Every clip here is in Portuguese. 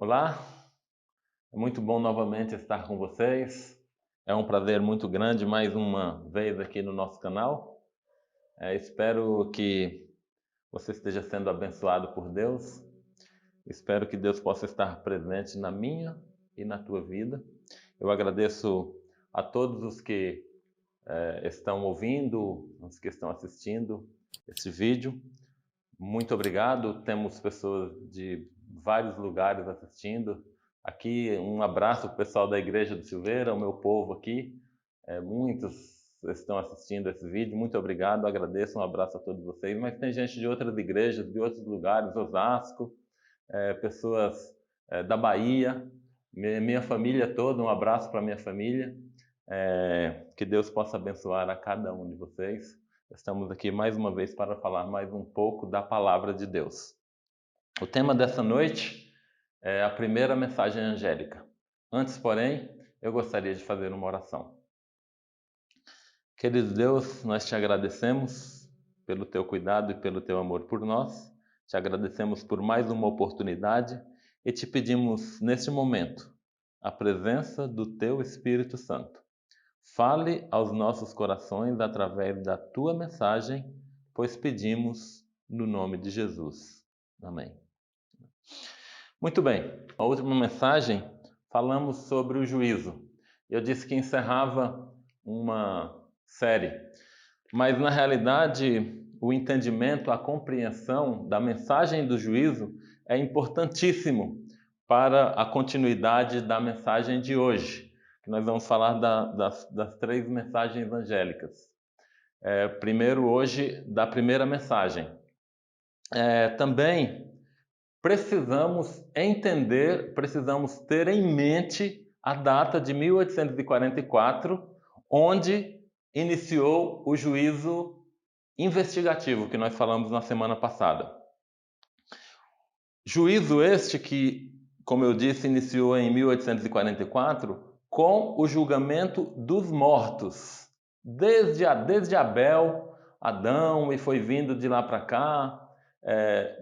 Olá, é muito bom novamente estar com vocês. É um prazer muito grande mais uma vez aqui no nosso canal. Espero que você esteja sendo abençoado por Deus. Espero que Deus possa estar presente na minha e na tua vida. Eu agradeço a todos os que estão ouvindo, os que estão assistindo esse vídeo. Muito obrigado. Temos pessoas de vários lugares assistindo. Aqui, um abraço para o pessoal da Igreja do Silveira, o meu povo aqui. Muitos estão assistindo esse vídeo. Muito obrigado, agradeço. Um abraço a todos vocês. Mas tem gente de outras igrejas, de outros lugares, Osasco, pessoas da Bahia, minha família toda. Um abraço para minha família. Que Deus possa abençoar a cada um de vocês. Estamos aqui mais uma vez para falar mais um pouco da palavra de Deus. O tema dessa noite é a primeira mensagem angélica. Antes, porém, eu gostaria de fazer uma oração. Querido Deus, nós te agradecemos pelo teu cuidado e pelo teu amor por nós. Te agradecemos por mais uma oportunidade e te pedimos neste momento a presença do teu Espírito Santo. Fale aos nossos corações através da tua mensagem, pois pedimos no nome de Jesus. Amém. Muito bem, a última mensagem falamos sobre o juízo. Eu disse que encerrava uma série, mas na realidade o entendimento, a compreensão da mensagem do juízo é importantíssimo para a continuidade da mensagem de hoje. Nós vamos falar das três mensagens angélicas. Primeiro hoje da primeira mensagem. Também precisamos entender, precisamos ter em mente a data de 1844, onde iniciou o juízo investigativo que nós falamos na semana passada. Juízo este que, como eu disse, iniciou em 1844 com o julgamento dos mortos. Desde Abel, Adão, e foi vindo de lá para cá,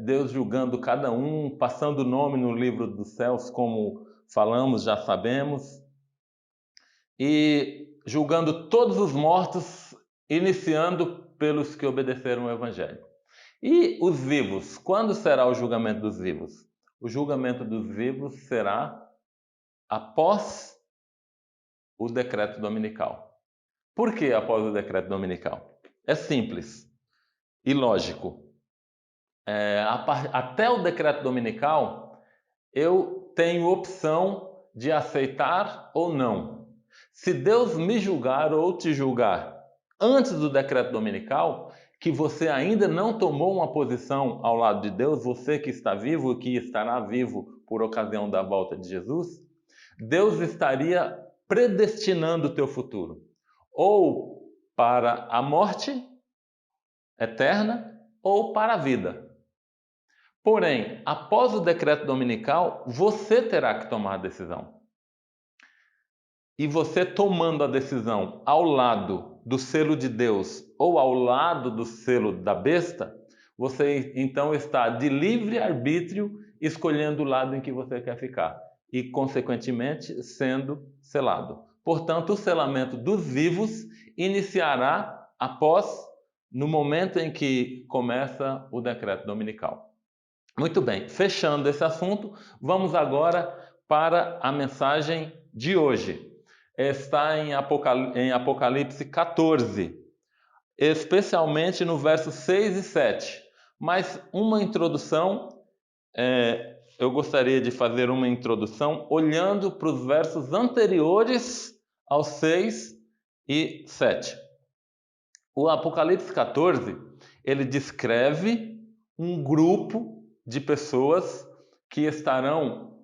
Deus julgando cada um, passando o nome no livro dos céus, como falamos, já sabemos, e julgando todos os mortos, iniciando pelos que obedeceram o Evangelho. E os vivos? Quando será o julgamento dos vivos? O julgamento dos vivos será após o decreto dominical. Por que após o decreto dominical? É simples e lógico. Até o decreto dominical, eu tenho opção de aceitar ou não. Se Deus me julgar ou te julgar antes do decreto dominical, que você ainda não tomou uma posição ao lado de Deus, você que está vivo e que estará vivo por ocasião da volta de Jesus, Deus estaria predestinando o teu futuro, ou para a morte eterna, ou para a vida. Porém, após o decreto dominical, você terá que tomar a decisão. E você tomando a decisão ao lado do selo de Deus ou ao lado do selo da besta, você então está de livre arbítrio escolhendo o lado em que você quer ficar e, consequentemente, sendo selado. Portanto, o selamento dos vivos iniciará no momento em que começa o decreto dominical. Muito bem, fechando esse assunto, vamos agora para a mensagem de hoje. Está em Apocalipse 14, especialmente no verso 6 e 7. Mas uma introdução, eu gostaria de fazer uma introdução olhando para os versos anteriores aos 6 e 7. O Apocalipse 14, ele descreve um grupo de pessoas que estarão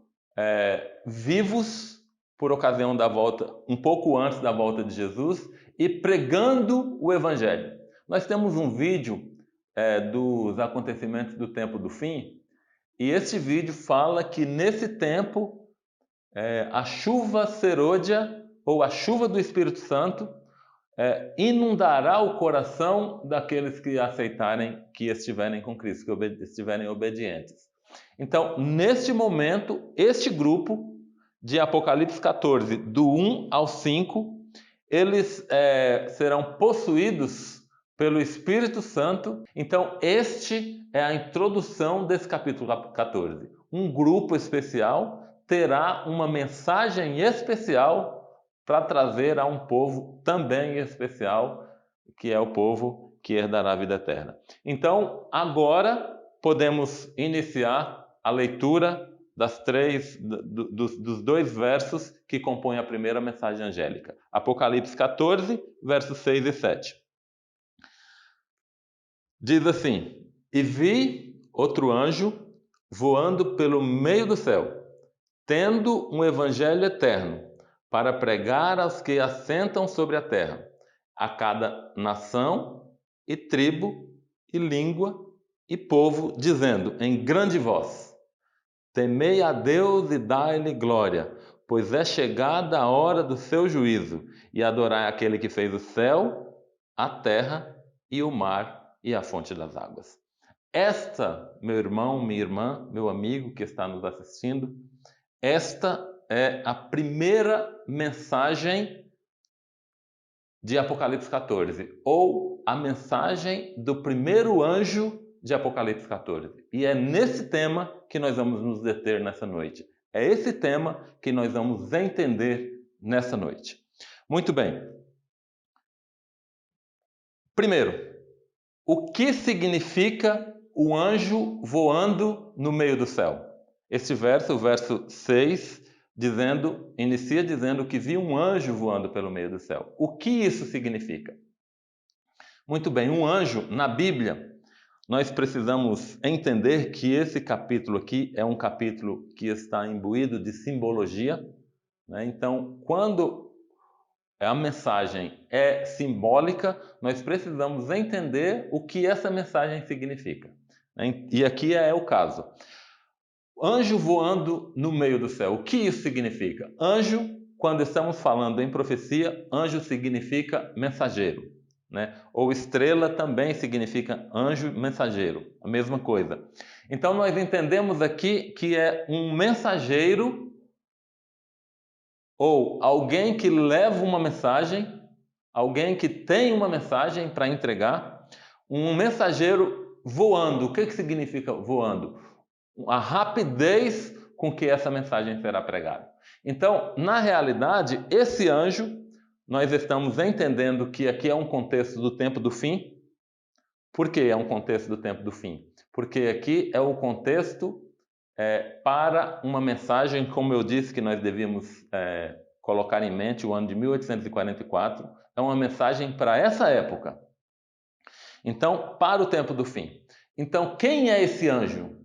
vivos por ocasião da volta, um pouco antes da volta de Jesus, e pregando o Evangelho. Nós temos um vídeo dos acontecimentos do tempo do fim, e esse vídeo fala que nesse tempo a chuva serôdia, ou a chuva do Espírito Santo, inundará o coração daqueles que aceitarem, que estiverem com Cristo, que estiverem obedientes. Então, neste momento, este grupo de Apocalipse 14, do 1 ao 5, eles serão possuídos pelo Espírito Santo. Então, este é a introdução desse capítulo 14. Um grupo especial terá uma mensagem especial para trazer a um povo também especial, que é o povo que herdará a vida eterna. Então, agora podemos iniciar a leitura dos dois versos que compõem a primeira mensagem angélica. Apocalipse 14, versos 6 e 7. Diz assim: E vi outro anjo voando pelo meio do céu, tendo um evangelho eterno, para pregar aos que assentam sobre a terra, a cada nação e tribo e língua e povo, dizendo em grande voz: Temei a Deus e dai-lhe glória, pois é chegada a hora do seu juízo, e adorai aquele que fez o céu, a terra e o mar e a fonte das águas. Esta, meu irmão, minha irmã, meu amigo que está nos assistindo, esta é a primeira mensagem de Apocalipse 14, ou a mensagem do primeiro anjo de Apocalipse 14. E é nesse tema que nós vamos nos deter nessa noite. É esse tema que nós vamos entender nessa noite. Muito bem. Primeiro, o que significa o anjo voando no meio do céu? Este verso, o verso 6, inicia dizendo que viu um anjo voando pelo meio do céu. O que isso significa? Muito bem, um anjo, na Bíblia, nós precisamos entender que esse capítulo aqui é um capítulo que está imbuído de simbologia, né? Então, quando a mensagem é simbólica, nós precisamos entender o que essa mensagem significa. E aqui é o caso. Anjo voando no meio do céu. O que isso significa? Anjo, quando estamos falando em profecia, anjo significa mensageiro, né? Ou estrela também significa anjo mensageiro, a mesma coisa. Então nós entendemos aqui que é um mensageiro ou alguém que leva uma mensagem, alguém que tem uma mensagem para entregar, um mensageiro voando. O que significa voando? A rapidez com que essa mensagem será pregada. Então, na realidade, esse anjo, nós estamos entendendo que aqui é um contexto do tempo do fim. Por que é um contexto do tempo do fim? Porque aqui é o contexto para uma mensagem, como eu disse, que nós devíamos colocar em mente, o ano de 1844, é uma mensagem para essa época. Então, para o tempo do fim. Então, quem é esse anjo?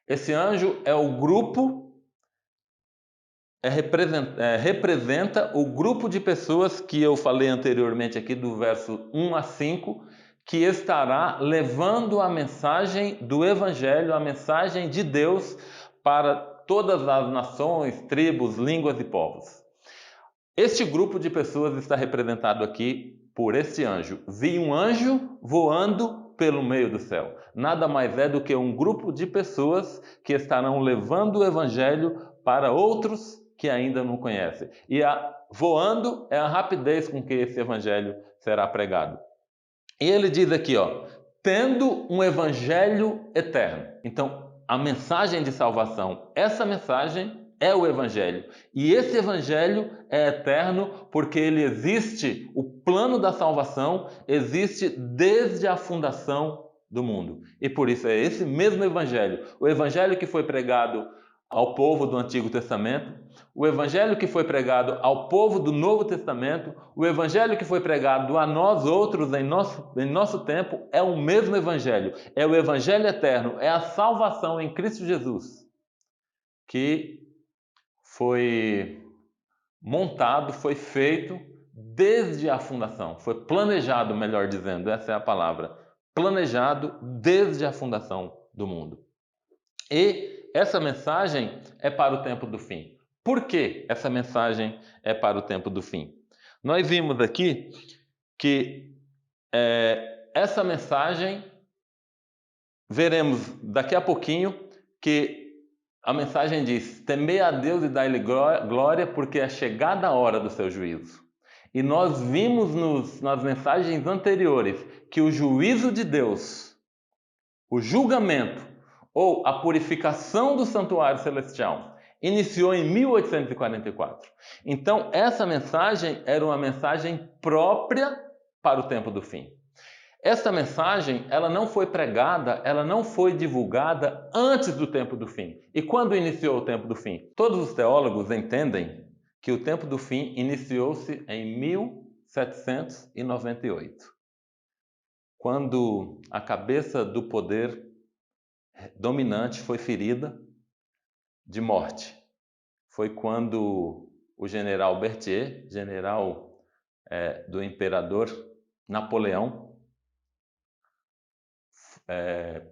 Esse anjo é o grupo, representa o grupo de pessoas que eu falei anteriormente aqui, do verso 1 a 5, que estará levando a mensagem do Evangelho, a mensagem de Deus para todas as nações, tribos, línguas e povos. Este grupo de pessoas está representado aqui por este anjo. Vi um anjo voando pelo meio do céu. Nada mais é do que um grupo de pessoas que estarão levando o Evangelho para outros que ainda não conhecem. E voando é a rapidez com que esse Evangelho será pregado. E ele diz aqui, tendo um Evangelho eterno. Então, a mensagem de salvação, essa mensagem é o Evangelho. E esse Evangelho é eterno porque ele existe, o plano da salvação existe desde a fundação do mundo. E por isso é esse mesmo Evangelho, o Evangelho que foi pregado ao povo do Antigo Testamento, o Evangelho que foi pregado ao povo do Novo Testamento, o Evangelho que foi pregado a nós outros em nosso tempo, é o mesmo Evangelho. É o Evangelho eterno, é a salvação em Cristo Jesus, que foi montado, foi feito desde a fundação, foi planejado, melhor dizendo, essa é a palavra, planejado desde a fundação do mundo. E essa mensagem é para o tempo do fim. Por que essa mensagem é para o tempo do fim? Nós vimos aqui que essa mensagem, veremos daqui a pouquinho, que a mensagem diz: temei a Deus e dai-lhe glória, porque é chegada a hora do seu juízo. E nós vimos nas mensagens anteriores que o juízo de Deus, o julgamento ou a purificação do santuário celestial, iniciou em 1844. Então, essa mensagem era uma mensagem própria para o tempo do fim. Essa mensagem, ela não foi pregada, ela não foi divulgada antes do tempo do fim. E quando iniciou o tempo do fim? Todos os teólogos entendem que o tempo do fim iniciou-se em 1798, quando a cabeça do poder dominante foi ferida de morte. Foi quando o general Berthier, general do imperador Napoleão,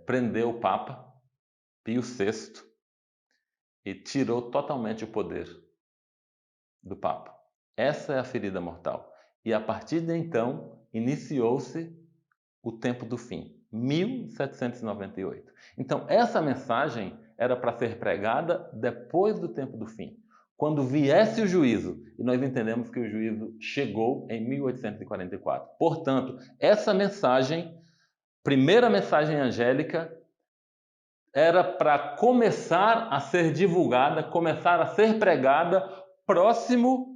prendeu o Papa Pio VI e tirou totalmente o poder do Papa. Essa é a ferida mortal. E a partir de então, iniciou-se o tempo do fim, 1798. Então, essa mensagem era para ser pregada depois do tempo do fim, quando viesse o juízo. E nós entendemos que o juízo chegou em 1844. Portanto, essa mensagem, primeira mensagem angélica, era para começar a ser divulgada, começar a ser pregada próximo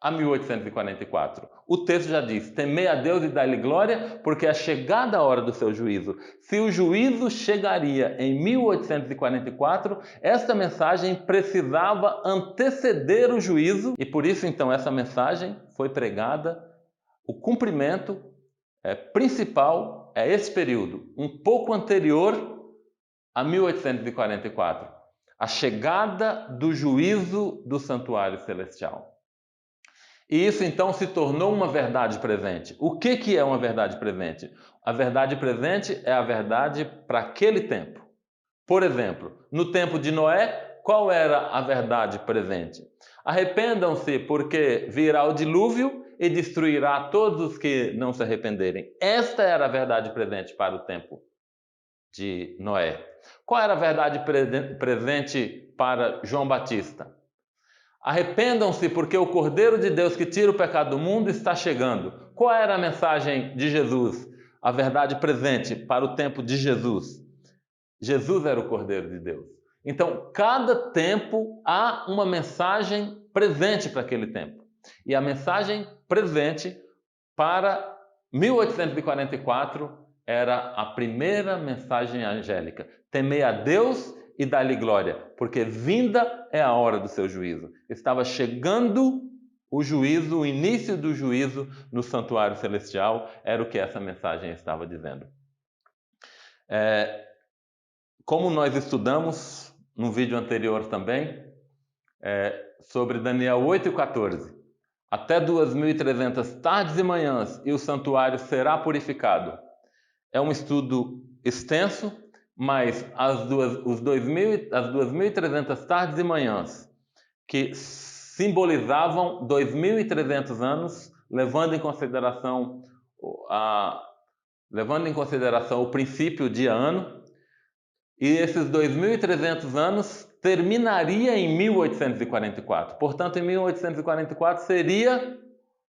a 1844. O texto já diz: temei a Deus e dai-lhe glória, porque é chegada a hora do seu juízo. Se o juízo chegaria em 1844, esta mensagem precisava anteceder o juízo, e por isso então essa mensagem foi pregada. O cumprimento principal é esse período, um pouco anterior a 1844, a chegada do juízo do santuário celestial. E isso então se tornou uma verdade presente. O que é uma verdade presente? A verdade presente é a verdade para aquele tempo. Por exemplo, no tempo de Noé, qual era a verdade presente? Arrependam-se, porque virá o dilúvio e destruirá todos os que não se arrependerem. Esta era a verdade presente para o tempo de Noé. Qual era a verdade presente para João Batista? Arrependam-se, porque o Cordeiro de Deus que tira o pecado do mundo está chegando. Qual era a mensagem de Jesus? A verdade presente para o tempo de Jesus. Jesus era o Cordeiro de Deus. Então, cada tempo há uma mensagem presente para aquele tempo. E a mensagem presente para 1844 era a primeira mensagem angélica: temei a Deus e dá-lhe glória, porque vinda é a hora do seu juízo. Estava chegando o juízo, o início do juízo no santuário celestial, era o que essa mensagem estava dizendo. Como nós estudamos no vídeo anterior também, sobre Daniel 8:14, até 2.300 tardes e manhãs e o santuário será purificado. É um estudo extenso, mas as 2.300 tardes e manhãs, que simbolizavam 2.300 anos, levando em consideração o princípio dia-ano, e esses 2.300 anos terminaria em 1844. Portanto, em 1844 seria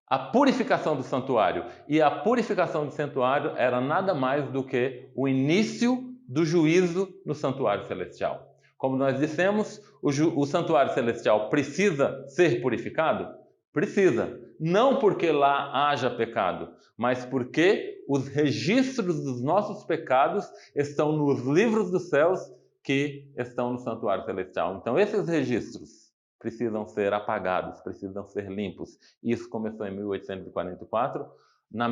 a purificação do santuário. E a purificação do santuário era nada mais do que o início do juízo no santuário celestial. Como nós dissemos, o santuário celestial precisa ser purificado? Precisa. Não porque lá haja pecado, mas porque os registros dos nossos pecados estão nos livros dos céus que estão no santuário celestial. Então, esses registros precisam ser apagados, precisam ser limpos. Isso começou em 1844, na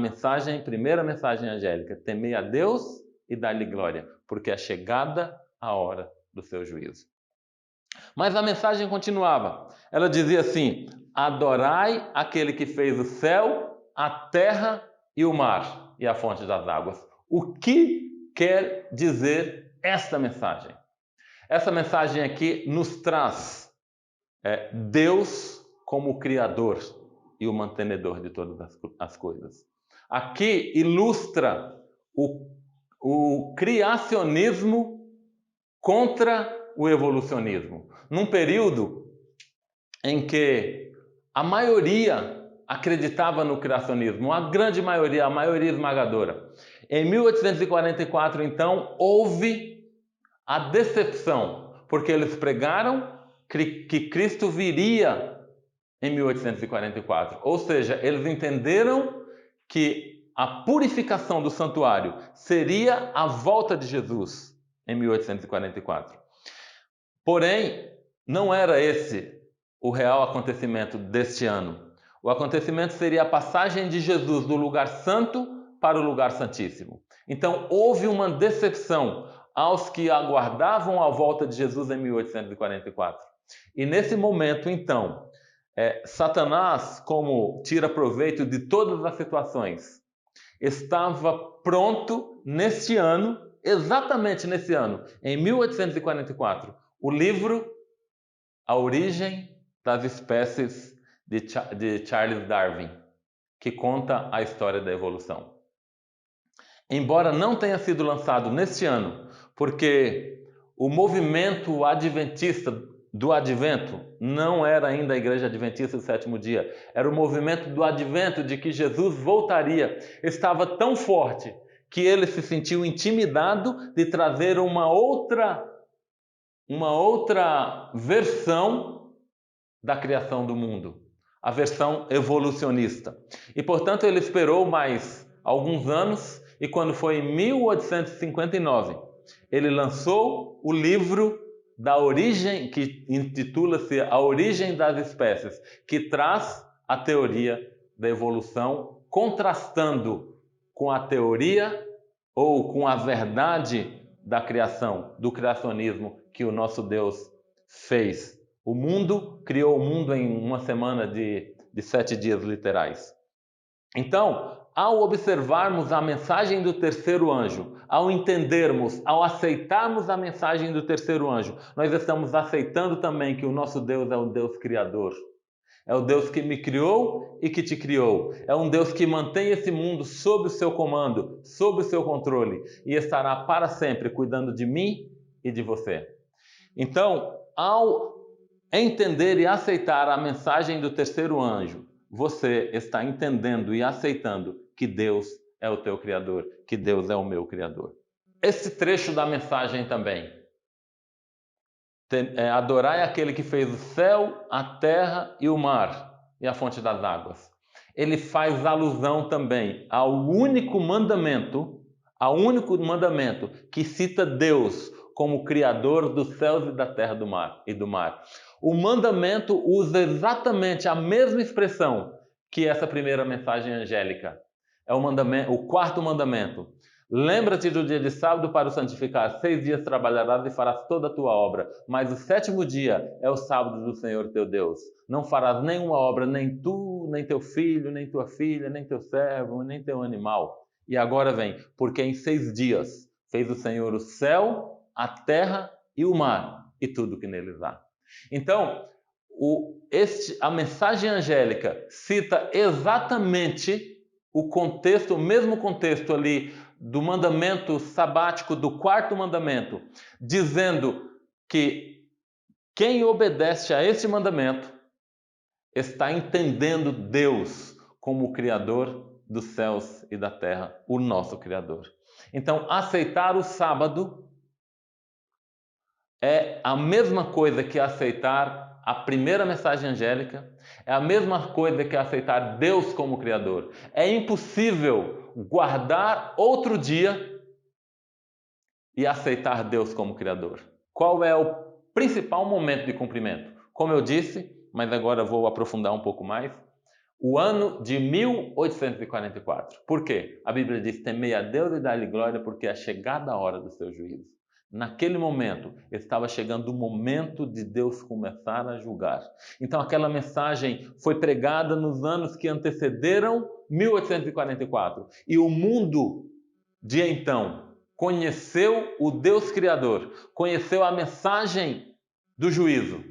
primeira mensagem angélica: temei a Deus e dá-lhe glória, porque é chegada a hora do seu juízo. Mas a mensagem continuava. Ela dizia assim: adorai aquele que fez o céu, a terra e o mar e a fonte das águas. O que quer dizer esta mensagem? Essa mensagem aqui nos traz Deus como o Criador e o mantenedor de todas as coisas. Aqui ilustra o criacionismo contra o evolucionismo. Num período em que a maioria acreditava no criacionismo, a grande maioria, a maioria esmagadora. Em 1844, então, houve a decepção, porque eles pregaram que Cristo viria em 1844. Ou seja, eles entenderam que a purificação do santuário seria a volta de Jesus em 1844. Porém, não era esse o real acontecimento deste ano. O acontecimento seria a passagem de Jesus do lugar santo para o lugar santíssimo. Então, houve uma decepção aos que aguardavam a volta de Jesus em 1844. E nesse momento, então, Satanás, como tira proveito de todas as situações, estava pronto neste ano, exatamente nesse ano, em 1844, o livro A Origem das Espécies de Charles Darwin, que conta a história da evolução. Embora não tenha sido lançado neste ano, porque o movimento adventista do Advento não era ainda a Igreja Adventista do Sétimo Dia, era o movimento do Advento de que Jesus voltaria, estava tão forte que ele se sentiu intimidado de trazer uma outra versão da criação do mundo, a versão evolucionista. E, portanto, ele esperou mais alguns anos e quando foi em 1859, ele lançou o livro da origem, que intitula-se A Origem das Espécies, que traz a teoria da evolução, contrastando com a teoria ou com a verdade da criação, do criacionismo que o nosso Deus fez. O mundo, criou o mundo em uma semana de 7 dias literais. Então, ao observarmos a mensagem do terceiro anjo, ao entendermos, ao aceitarmos a mensagem do terceiro anjo, nós estamos aceitando também que o nosso Deus é o Deus criador. É o Deus que me criou e que te criou. É um Deus que mantém esse mundo sob o seu comando, sob o seu controle e estará para sempre cuidando de mim e de você. Então, ao entender e aceitar a mensagem do terceiro anjo, você está entendendo e aceitando que Deus é o teu Criador, que Deus é o meu Criador. Esse trecho da mensagem também. Adorai aquele que fez o céu, a terra e o mar e a fonte das águas. Ele faz alusão também ao único mandamento que cita Deus como Criador dos céus e da terra e do mar. O mandamento usa exatamente a mesma expressão que essa primeira mensagem angélica. É o quarto mandamento. Lembra-te do dia de sábado para o santificar. 6 dias trabalharás e farás toda a tua obra. Mas o 7º dia é o sábado do Senhor teu Deus. Não farás nenhuma obra, nem tu, nem teu filho, nem tua filha, nem teu servo, nem teu animal. E agora vem, porque em 6 dias fez o Senhor o céu, a terra e o mar, e tudo que neles há. Então, a mensagem angélica cita exatamente o mesmo contexto ali do mandamento sabático, do quarto mandamento, dizendo que quem obedece a esse mandamento está entendendo Deus como o Criador dos céus e da terra, o nosso Criador. Então, aceitar o sábado é a mesma coisa que aceitar a primeira mensagem angélica, é a mesma coisa que aceitar Deus como Criador. É impossível guardar outro dia e aceitar Deus como Criador. Qual é o principal momento de cumprimento? Como eu disse, mas agora vou aprofundar um pouco mais, o ano de 1844. Por quê? A Bíblia diz: temei a Deus e dá-lhe glória, porque é chegada a hora do seu juízo. Naquele momento, estava chegando o momento de Deus começar a julgar. Então, aquela mensagem foi pregada nos anos que antecederam 1844. E o mundo de então conheceu o Deus Criador, conheceu a mensagem do juízo.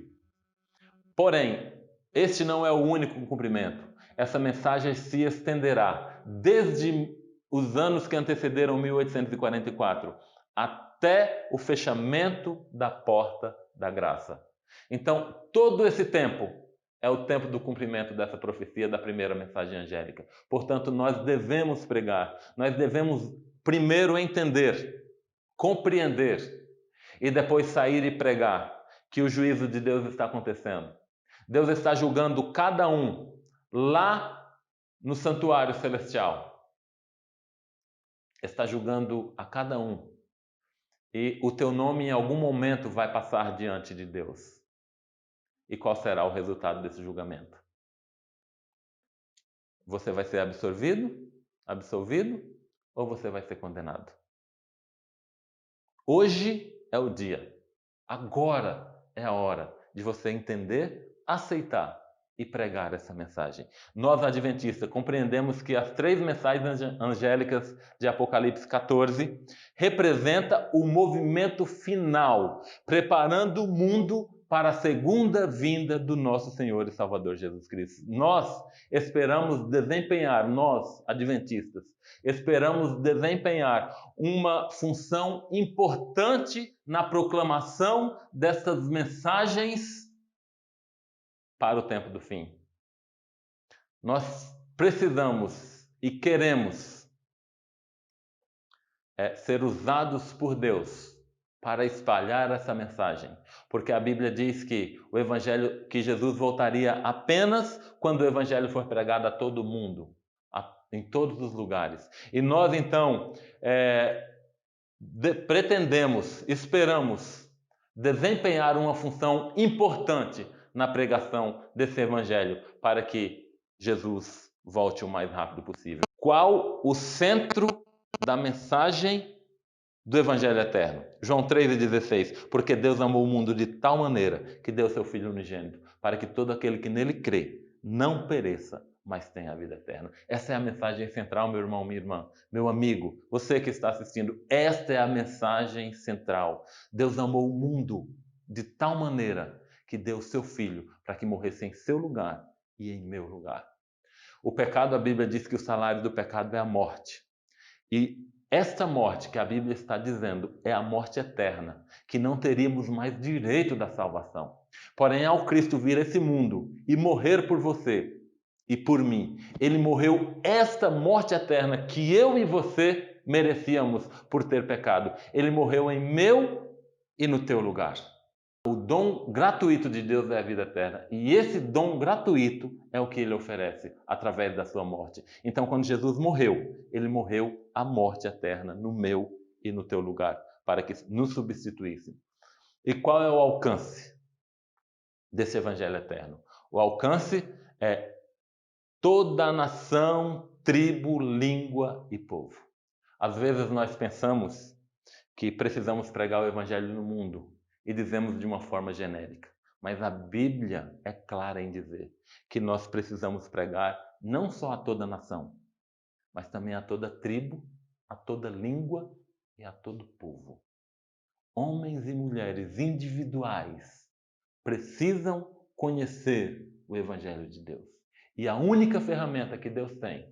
Porém, este não é o único cumprimento. Essa mensagem se estenderá desde os anos que antecederam 1844 até o fechamento da porta da graça. Então, todo esse tempo é o tempo do cumprimento dessa profecia da primeira mensagem angélica. Portanto, nós devemos pregar, nós devemos primeiro entender, compreender e depois sair e pregar que o juízo de Deus está acontecendo. Deus está julgando cada um lá no santuário celestial. Está julgando a cada um. E o teu nome em algum momento vai passar diante de Deus. E qual será o resultado desse julgamento? Você vai ser absolvido, ou você vai ser condenado? Hoje é o dia. Agora é a hora de você entender, aceitar e pregar essa mensagem. Nós, adventistas, compreendemos que as 3 mensagens angélicas de Apocalipse 14 representam o movimento final, preparando o mundo para a segunda vinda do nosso Senhor e Salvador Jesus Cristo. Nós esperamos desempenhar, nós, adventistas, esperamos desempenhar uma função importante na proclamação dessas mensagens para o tempo do fim. Nós precisamos e queremos ser usados por Deus para espalhar essa mensagem, porque a Bíblia diz que que Jesus voltaria apenas quando o evangelho for pregado a todo mundo, em todos os lugares. E nós então esperamos desempenhar uma função importante na pregação desse evangelho para que Jesus volte o mais rápido possível. Qual o centro da mensagem do evangelho eterno? João 3,16. Porque Deus amou o mundo de tal maneira que deu seu Filho unigênito, para que todo aquele que nele crê não pereça, mas tenha a vida eterna. Essa é a mensagem central, meu irmão, minha irmã, meu amigo, você que está assistindo. Esta é a mensagem central. Deus amou o mundo de tal maneira que deu o seu Filho para que morresse em seu lugar e em meu lugar. O pecado, a Bíblia diz que o salário do pecado é a morte. E esta morte que a Bíblia está dizendo é a morte eterna, que não teríamos mais direito da salvação. Porém, ao Cristo vir a esse mundo e morrer por você e por mim, ele morreu esta morte eterna que eu e você merecíamos por ter pecado. Ele morreu em meu e no teu lugar. O dom gratuito de Deus é a vida eterna. E esse dom gratuito é o que ele oferece através da sua morte. Então, quando Jesus morreu, ele morreu a morte eterna no meu e no teu lugar, para que nos substituísse. E qual é o alcance desse evangelho eterno? O alcance é toda a nação, tribo, língua e povo. Às vezes nós pensamos que precisamos pregar o evangelho no mundo e dizemos de uma forma genérica. Mas a Bíblia é clara em dizer que nós precisamos pregar não só a toda nação, mas também a toda tribo, a toda língua e a todo povo. Homens e mulheres individuais precisam conhecer o Evangelho de Deus. E a única ferramenta que Deus tem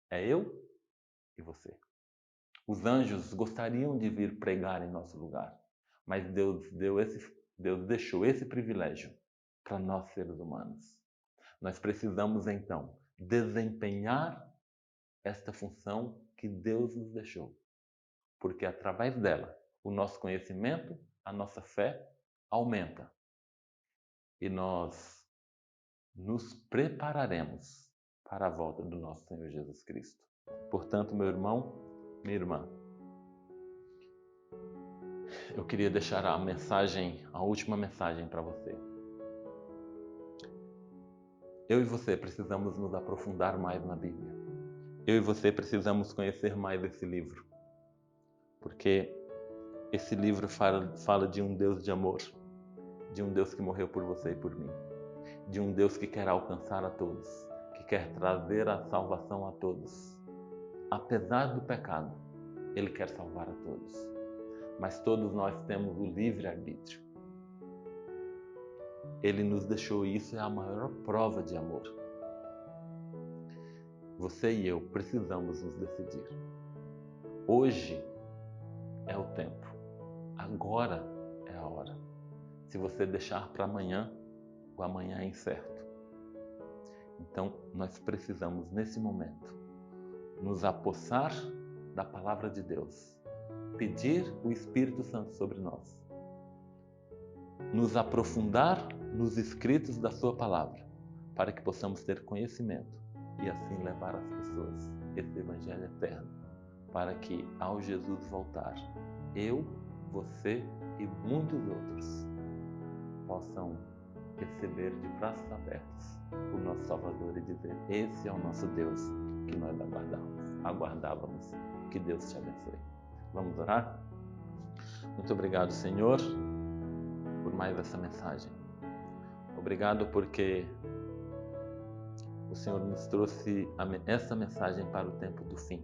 é eu e você. Os anjos gostariam de vir pregar em nosso lugar, mas Deus deixou esse privilégio para nós, seres humanos. Nós precisamos, então, desempenhar esta função que Deus nos deixou, porque através dela, o nosso conhecimento, a nossa fé aumenta e nós nos prepararemos para a volta do nosso Senhor Jesus Cristo. Portanto, meu irmão, minha irmã, eu queria deixar a última mensagem para você. Eu e você precisamos nos aprofundar mais na Bíblia. Eu e você precisamos conhecer mais esse livro. Porque esse livro fala de um Deus de amor, de um Deus que morreu por você e por mim, de um Deus que quer alcançar a todos, que quer trazer a salvação a todos. Apesar do pecado, Ele quer salvar a todos. Mas todos nós temos o livre-arbítrio. Ele nos deixou, e isso é a maior prova de amor. Você e eu precisamos nos decidir. Hoje é o tempo. agora é a hora. Se você deixar para amanhã, o amanhã é incerto. Então, nós precisamos, nesse momento, nos apossar da palavra de Deus, pedir o Espírito Santo sobre nós, nos aprofundar nos escritos da sua palavra, para que possamos ter conhecimento e assim levar às pessoas esse evangelho eterno, para que ao Jesus voltar, eu, você e muitos outros possam receber de braços abertos o nosso Salvador e dizer: esse é o nosso Deus que nós aguardávamos. Que Deus te abençoe. Vamos orar? Muito obrigado, Senhor, por mais essa mensagem. Obrigado porque o Senhor nos trouxe essa mensagem para o tempo do fim.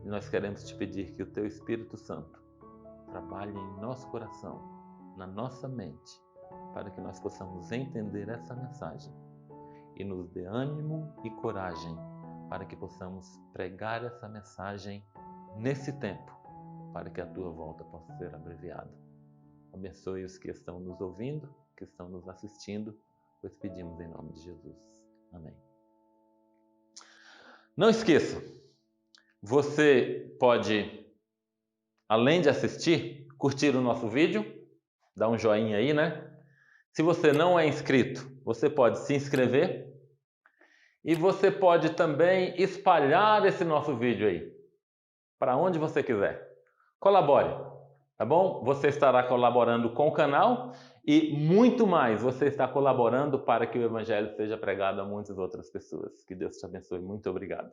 E nós queremos te pedir que o Teu Espírito Santo trabalhe em nosso coração, na nossa mente, para que nós possamos entender essa mensagem e nos dê ânimo e coragem para que possamos pregar essa mensagem nesse tempo, para que a Tua volta possa ser abreviada. Abençoe os que estão nos ouvindo, que estão nos assistindo, pois pedimos em nome de Jesus. Amém. Não esqueça, você pode, além de assistir, curtir o nosso vídeo, dá um joinha aí, né? Se você não é inscrito, você pode se inscrever e você pode também espalhar esse nosso vídeo aí, para onde você quiser. Colabore, tá bom? Você estará colaborando com o canal e muito mais, você está colaborando para que o Evangelho seja pregado a muitas outras pessoas. Que Deus te abençoe. Muito obrigado.